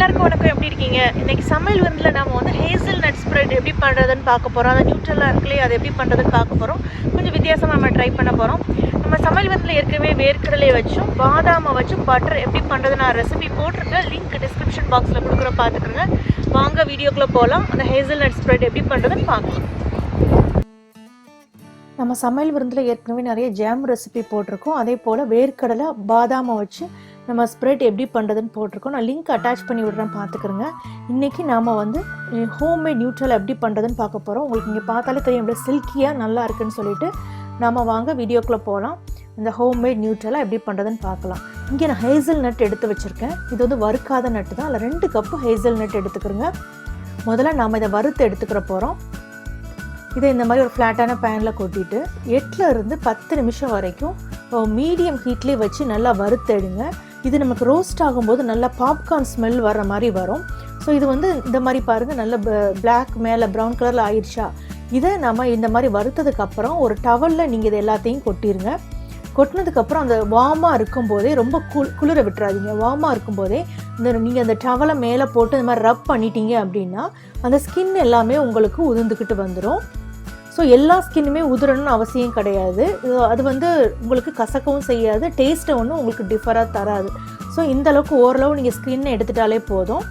எல்லாருக்கும் வணக்கம். எப்படி இருக்கீங்க? இன்னைக்கு சமையல் விருந்தில் நம்ம வந்து ஹேசல்நட் ஸ்ப்ரெட் எப்படி பண்ணுறதுன்னு பார்க்க போகிறோம். அந்த நியூட்ரலா இருக்குல்லையே, அதை எப்படி பண்ணுறதுன்னு பார்க்க போகிறோம். கொஞ்சம் வித்தியாசமாக நம்ம ட்ரை பண்ண போகிறோம். நம்ம சமையல் விருந்தில் ஏற்கனவே வேர்க்கடலையை வச்சும் பாதாமை வச்சும் பட்டர் எப்படி பண்ணுறது நான் ரெசிபி போட்டிருக்கேன். லிங்க் டிஸ்கிரிப்ஷன் பாக்ஸில் கொடுக்குற பார்த்துக்குங்க. வாங்க வீடியோக்குள்ளே போகலாம். அந்த ஹேசல்நட் ஸ்ப்ரெட் எப்படி பண்ணுறதுன்னு பார்க்கலாம். நம்ம சமையல் விருந்தில் ஏற்கனவே நிறைய ஜாம் ரெசிபி போட்டிருக்கோம். அதே போல் வேர்க்கடலை பாதாமை வச்சு நம்ம ஸ்ப்ரெட் எப்படி பண்ணுறதுன்னு போட்டிருக்கோம். நான் லிங்க் அட்டாச் பண்ணி விடுறேன், பார்த்துக்கிறேங்க. இன்றைக்கி நாம் வந்து ஹோம்மேட் நியூட்ரல் எப்படி பண்ணுறதுன்னு பார்க்க போகிறோம். உங்களுக்கு இங்கே பார்த்தாலே தெரியும் எப்படி சில்கியாக நல்லா இருக்குன்னு சொல்லிட்டு. நாம் வாங்க வீடியோக்குள்ளே போகலாம். இந்த ஹோம்மேட் நியூட்ரலாக எப்படி பண்ணுறதுன்னு பார்க்கலாம். இங்கே நான் ஹேசல்நட் எடுத்து வச்சுருக்கேன். இது வந்து வறுக்காத நட்டு தான். அதில் 2 கப்பு ஹேசல்நட் எடுத்துக்கிறோங்க. முதல்ல நாம் இதை வறுத்து எடுத்துக்கிற போகிறோம். இதை இந்த மாதிரி ஒரு ஃப்ளாட்டான பேனில் கொட்டிட்டு 8லேருந்து 10 நிமிஷம் வரைக்கும் மீடியம் ஹீட்லேயே வச்சு நல்லா வறுத்தெடுங்க. இது நமக்கு ரோஸ்ட் ஆகும்போது நல்லா பாப்கார்ன் ஸ்மெல் வர்ற மாதிரி வரும். ஸோ இது வந்து இந்த மாதிரி பாருங்கள், நல்ல பிளாக் மேலே ப்ரௌன் கலரில் ஆயிடுச்சா. இதை நம்ம இந்த மாதிரி வறுத்ததுக்கப்புறம் ஒரு டவலில் நீங்கள் இதை எல்லாத்தையும் கொட்டிடுங்க. கொட்டினதுக்கப்புறம் அந்த வார்மாக இருக்கும்போதே ரொம்ப குளிர விட்டுறாதீங்க. வார்மாக இருக்கும்போதே நீங்கள் அந்த டவலை மேலே போட்டு இந்த மாதிரி ரப் பண்ணிட்டீங்க அப்படின்னா அந்த ஸ்கின் எல்லாமே உங்களுக்கு உதிர்ந்துக்கிட்டு வந்துடும். ஸோ எல்லா ஸ்கின்னுமே உதிரணும்னு அவசியம் கிடையாது. அது வந்து உங்களுக்கு கசக்கவும் செய்யாது, டேஸ்ட்டை ஒன்றும் உங்களுக்கு டிஃபராக தராது. ஸோ இந்தளவுக்கு ஓரளவு நீங்கள் ஸ்கின்னை எடுத்துட்டாலே போதும்.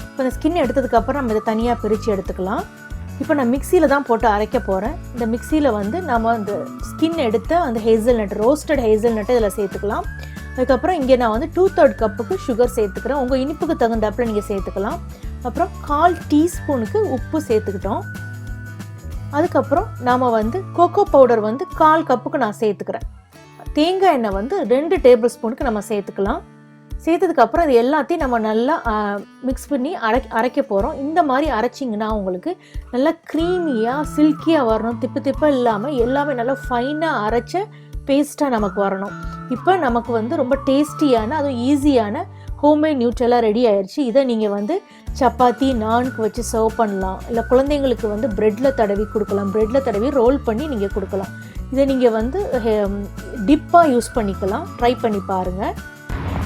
இப்போ இந்த ஸ்கின் எடுத்ததுக்கப்புறம் நம்ம இதை தனியாக பிரித்து எடுத்துக்கலாம். இப்போ நான் மிக்சியில் தான் போட்டு அரைக்க போகிறேன். இந்த மிக்சியில் வந்து நம்ம அந்த ஸ்கின் எடுத்து அந்த ஹேசல்நட் ரோஸ்டட் ஹேசல்நட்டை இதில் சேர்த்துக்கலாம். அதுக்கப்புறம் இங்கே நான் வந்து 2/3 கப்புக்கு சுகர் சேர்த்துக்கிறேன். உங்கள் இனிப்புக்கு தகுந்தாப்பில் நீங்கள் சேர்த்துக்கலாம். அப்புறம் 1/4 டீஸ்பூனுக்கு உப்பு சேர்த்துக்கிட்டோம். அதுக்கப்புறம் நாம் வந்து கோகோ பவுடர் வந்து 1/4 கப்புக்கு நான் சேர்த்துக்கிறேன். தேங்காய் எண்ணெய் வந்து 2 டேபிள் ஸ்பூனுக்கு நம்ம சேர்த்துக்கலாம். சேர்த்ததுக்கப்புறம் இது எல்லாத்தையும் நம்ம நல்லா மிக்ஸ் பண்ணி அரைக்க போகிறோம். இந்த மாதிரி அரைச்சிங்கன்னா உங்களுக்கு நல்லா க்ரீமியாக சில்கியாக வரணும். திப்பாக இல்லாமல் எல்லாமே நல்லா ஃபைனாக அரைச்ச பேஸ்ட்டாக நமக்கு வரணும். இப்போ நமக்கு வந்து ரொம்ப டேஸ்டியான அதுவும் ஈஸியான ஹோம்மேட் நியூட்ரலாக ரெடி ஆயிடுச்சு. இதை நீங்கள் வந்து சப்பாத்தி நானுக்கு வச்சு சர்வ் பண்ணலாம். இல்லை குழந்தைங்களுக்கு வந்து ப்ரெட்டில் தடவி கொடுக்கலாம். ப்ரெட்டில் தடவி ரோல் பண்ணி நீங்கள் கொடுக்கலாம். இதை நீங்கள் வந்து டிப்பாக யூஸ் பண்ணிக்கலாம். ட்ரை பண்ணி பாருங்கள்.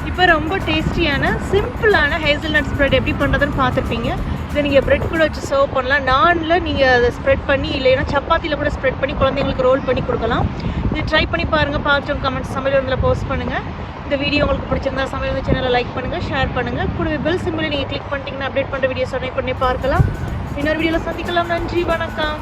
இப்போ ரொம்ப டேஸ்டியான சிம்பிளான ஹேசல்நட் ஸ்ப்ரெட் எப்படி பண்ணுறதுன்னு பார்த்துருப்பீங்க. இதை நீங்கள் ப்ரெட் கூட வச்சு சர்வ் பண்ணலாம். நானில் நீங்கள் அதை ஸ்ப்ரெட் பண்ணி இல்லைன்னா சப்பாத்தியில் கூட ஸ்ப்ரெட் பண்ணி குழந்தைங்களுக்கு ரோல் பண்ணி கொடுக்கலாம். இது ட்ரை பண்ணி பாருங்கள். பார்த்துட்டு கமெண்ட்ஸ் சமையல் விருந்தில் போஸ்ட் பண்ணுங்கள். இந்த வீடியோ உங்களுக்கு பிடிச்சிருந்தா சமையல் வந்து சேனலை லைக் பண்ணுங்கள், ஷேர் பண்ணுங்கள். கூடவே பெல் சிம்பிளை நீங்கள் கிளிக் பண்ணிட்டீங்கன்னா அப்டேட் பண்ணுற வீடியோஸ் உடனே பண்ணி பார்க்கலாம். இன்னொரு வீடியோவில் சந்திக்கலாம். நன்றி, வணக்கம்.